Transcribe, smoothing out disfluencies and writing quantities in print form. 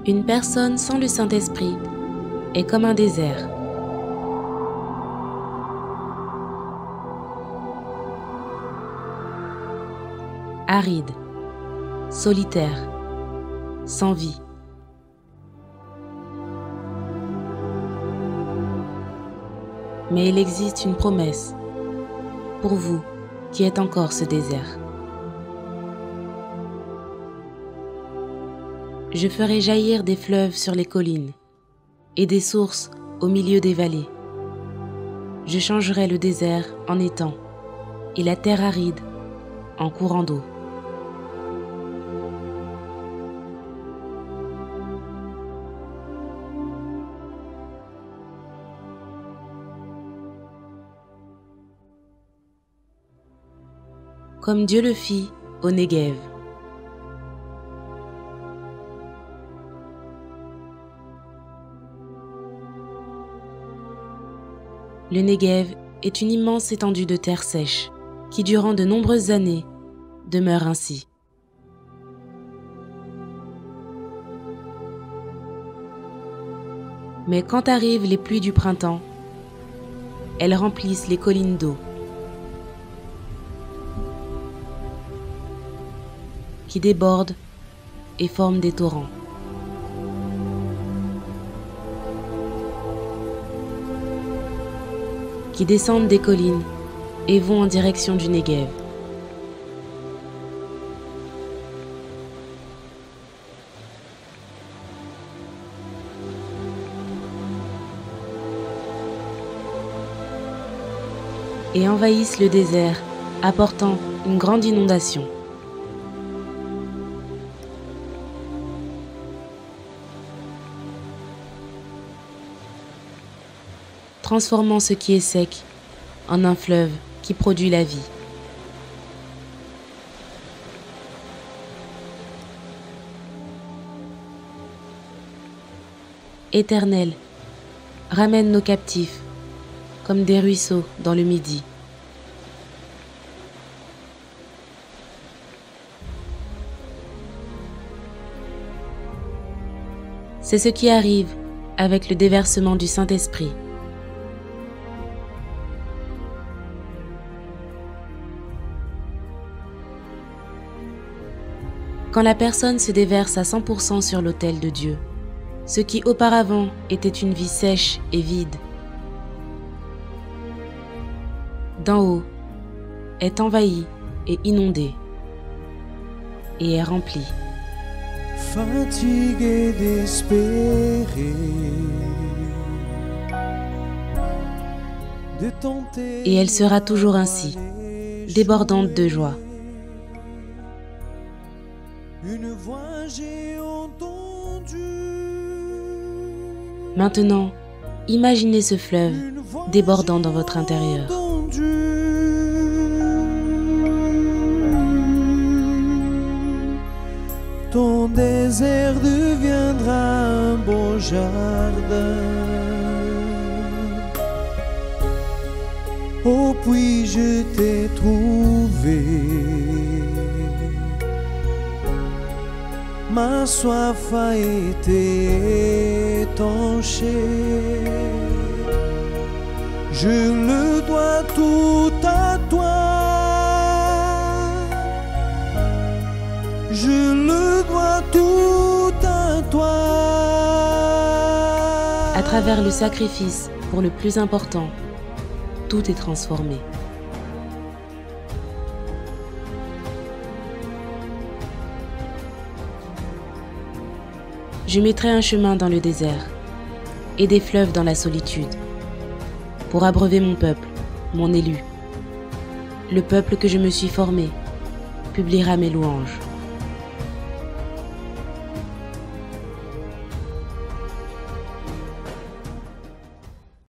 Une personne sans le Saint-Esprit est comme un désert. Aride, solitaire, sans vie. Mais il existe une promesse pour vous qui êtes encore ce désert. Je ferai jaillir des fleuves sur les collines et des sources au milieu des vallées. Je changerai le désert en étang et la terre aride en courant d'eau. Comme Dieu le fit au Néguev. Le Néguev est une immense étendue de terre sèche qui, durant de nombreuses années, demeure ainsi. Mais quand arrivent les pluies du printemps, elles remplissent les collines d'eau, qui débordent et forment des torrents. Qui descendent des collines et vont en direction du Néguev. Et envahissent le désert, apportant une grande inondation. Transformant ce qui est sec en un fleuve qui produit la vie. Éternel, ramène nos captifs comme des ruisseaux dans le Midi. C'est ce qui arrive avec le déversement du Saint-Esprit. Quand la personne se déverse à 100% sur l'autel de Dieu, ce qui auparavant était une vie sèche et vide, d'en haut, est envahi et inondé, et est rempli. Fatigué d'espérer, de tenter, Et elle sera toujours ainsi, débordante de joie. une voix j'ai entendue. Maintenant, imaginez ce fleuve débordant dans votre intérieur. Ton désert deviendra un beau jardin. Oh, puis je t'ai trouvé. Ma soif a été étanchée. Je le dois tout à toi. Je le dois tout à toi. À travers le sacrifice pour le plus important, tout est transformé. Je mettrai un chemin dans le désert et des fleuves dans la solitude pour abreuver mon peuple, mon élu. Le peuple que je me suis formé publiera mes louanges.